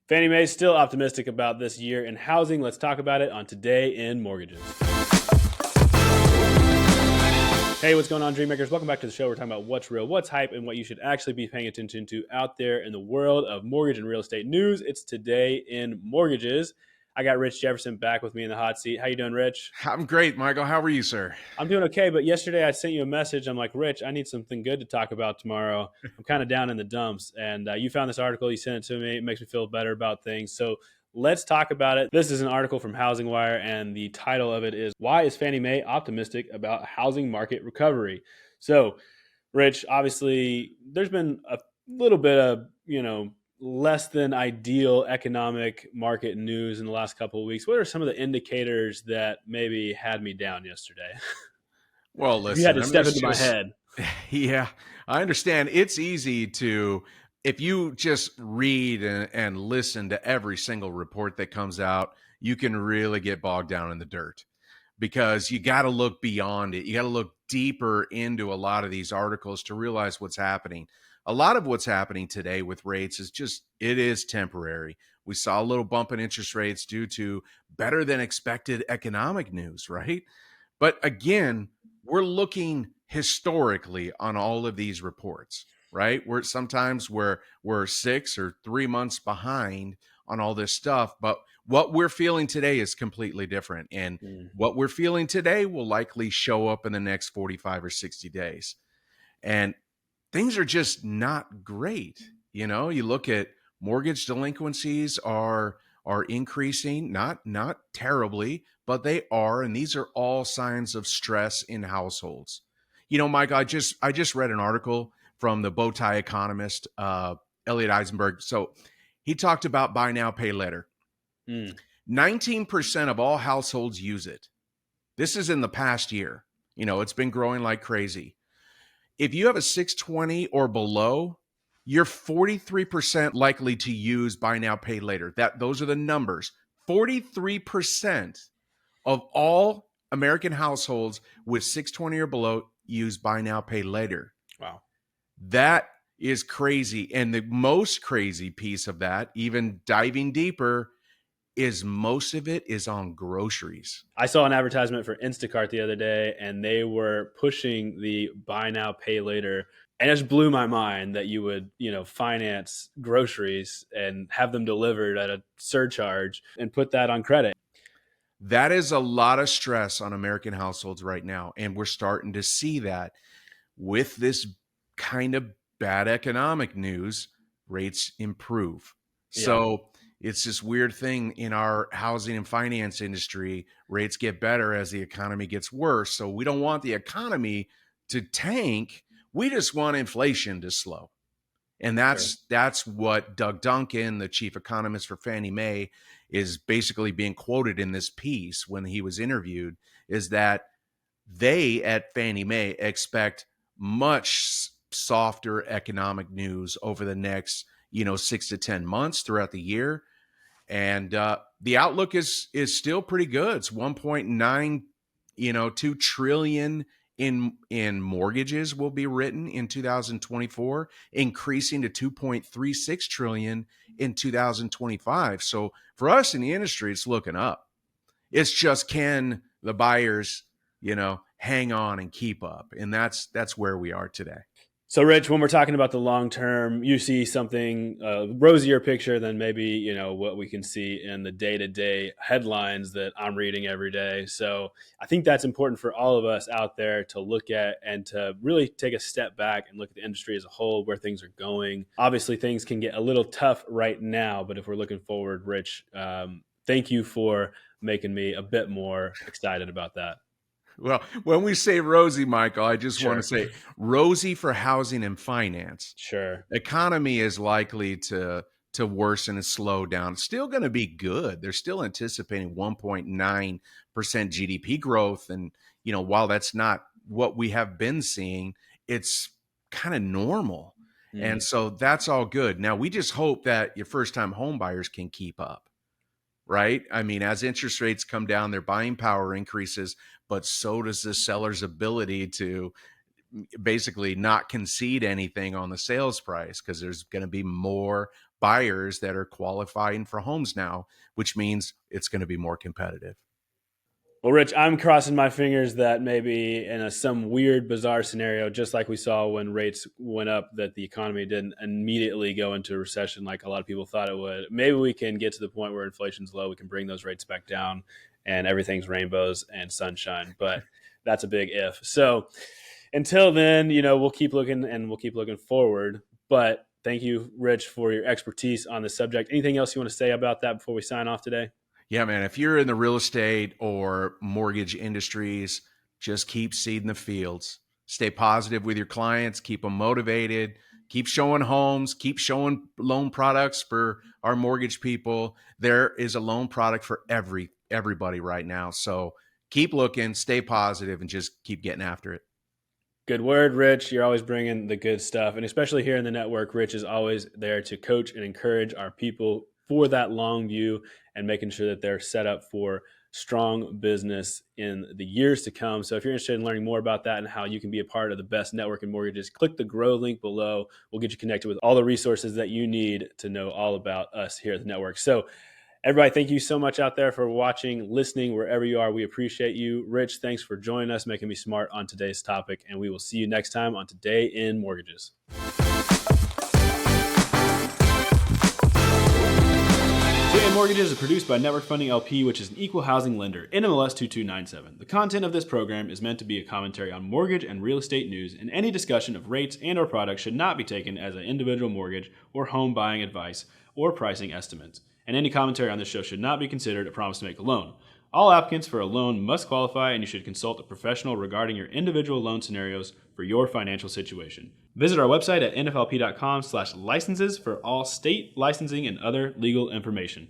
Fannie Mae is still optimistic about this year in housing. Let's talk about it on Today in Mortgages. Hey, what's going on, Dreammakers? Welcome back to the show. We're talking about what's real, what's hype, and what you should actually be paying attention to out there in the world of mortgage and real estate news. It's Today in Mortgages. I got Rich Jefferson back with me in the hot seat. How you doing, Rich? I'm great, Michael. How are you, sir? I'm doing okay, but yesterday I sent you a message. I'm like, Rich, I need something good to talk about tomorrow. I'm kind of down in the dumps, and you found this article. You sent it to me. It makes me feel better about things. So let's talk about it. This is an article from Housing Wire, and the title of it is "Why is Fannie Mae Optimistic About Housing Market Recovery?" So, Rich, obviously, there's been a little bit of less than ideal economic market news in the last couple of weeks. What are some of the indicators that maybe had me down yesterday? Well, If you had listen, to I mean, step there's into my just, head. yeah, I understand. It's easy to, if you just read and listen to every single report that comes out, you can really get bogged down in the dirt because you got to look beyond it. You got to look deeper into a lot of these articles to realize what's happening. A lot of what's happening today with rates is just, it is temporary. We saw a little bump in interest rates due to better than expected economic news, right? But again, we're looking historically on all of these reports, right? We're 6 or 3 months behind on all this stuff, but what we're feeling today is completely different. And what we're feeling today will likely show up in the next 45 or 60 days. And things are just not great. You look at mortgage delinquencies are increasing, not terribly, but they are, and these are all signs of stress in households. Mike, I just read an article from the bow tie economist Elliot Eisenberg. So he talked about buy now, pay later. Mm. 19% of all households use it. This is in the past year. It's been growing like crazy. If you have a 620 or below, you're 43% likely to use buy now, pay later. Those are the numbers. 43% of all American households with 620 or below use buy now, pay later. Wow. That is crazy. And the most crazy piece of that, even diving deeper, is most of it is on groceries. I saw an advertisement for Instacart the other day, and they were pushing the buy now, pay later. And it just blew my mind that you would, finance groceries and have them delivered at a surcharge and put that on credit. That is a lot of stress on American households right now. And we're starting to see that with this kind of bad economic news, rates improve. Yeah. So it's this weird thing in our housing and finance industry. Rates get better as the economy gets worse. So we don't want the economy to tank. We just want inflation to slow. And that's what Doug Duncan, the chief economist for Fannie Mae, is basically being quoted in this piece when he was interviewed, is that they at Fannie Mae expect much softer economic news over the next 6 to 10 months throughout the year. And the outlook is still pretty good. It's 1.9 2 trillion in mortgages will be written in 2024, increasing to 2.36 trillion in 2025. So for us in the industry, it's looking up. It's just, can the buyers hang on and keep up? And that's where we are today. So, Rich, when we're talking about the long term, you see something rosier picture than maybe what we can see in the day-to-day headlines that I'm reading every day. So I think that's important for all of us out there to look at and to really take a step back and look at the industry as a whole, where things are going. Obviously, things can get a little tough right now, but if we're looking forward, Rich, thank you for making me a bit more excited about that. Well, when we say rosy, Michael, I just want to Sure. say rosy for housing and finance. Sure. Economy is likely to worsen and slow down. It's still going to be good. They're still anticipating 1.9% GDP growth. And, while that's not what we have been seeing, it's kind of normal. And so that's all good. Now, we just hope that your first-time home buyers can keep up, right? I mean, as interest rates come down, their buying power increases, but so does the seller's ability to basically not concede anything on the sales price, because there's going to be more buyers that are qualifying for homes now, which means it's going to be more competitive. Well, Rich, I'm crossing my fingers that maybe in some weird, bizarre scenario, just like we saw when rates went up, that the economy didn't immediately go into a recession like a lot of people thought it would. Maybe we can get to the point where inflation's low. We can bring those rates back down and everything's rainbows and sunshine. But that's a big if. So until then, we'll keep looking and we'll keep looking forward. But thank you, Rich, for your expertise on the subject. Anything else you want to say about that before we sign off today? Yeah, man, if you're in the real estate or mortgage industries, just keep seeding the fields. Stay positive with your clients, keep them motivated, keep showing homes, keep showing loan products for our mortgage people. There is a loan product for everybody right now. So keep looking, stay positive, and just keep getting after it. Good word, Rich. You're always bringing the good stuff. And especially here in the network, Rich is always there to coach and encourage our people for that long view and making sure that they're set up for strong business in the years to come. So if you're interested in learning more about that and how you can be a part of the best network in mortgages, click the grow link below. We'll get you connected with all the resources that you need to know all about us here at the network. So everybody, thank you so much out there for watching, listening, wherever you are. We appreciate you. Rich, thanks for joining us, making me smart on today's topic, and we will see you next time on Today in Mortgages. Today in Mortgages is produced by Network Funding LP, which is an equal housing lender, NMLS 2297. The content of this program is meant to be a commentary on mortgage and real estate news, and any discussion of rates and or products should not be taken as an individual mortgage or home buying advice or pricing estimates. And any commentary on this show should not be considered a promise to make a loan. All applicants for a loan must qualify, and you should consult a professional regarding your individual loan scenarios for your financial situation. Visit our website at nflp.com/licenses for all state licensing and other legal information.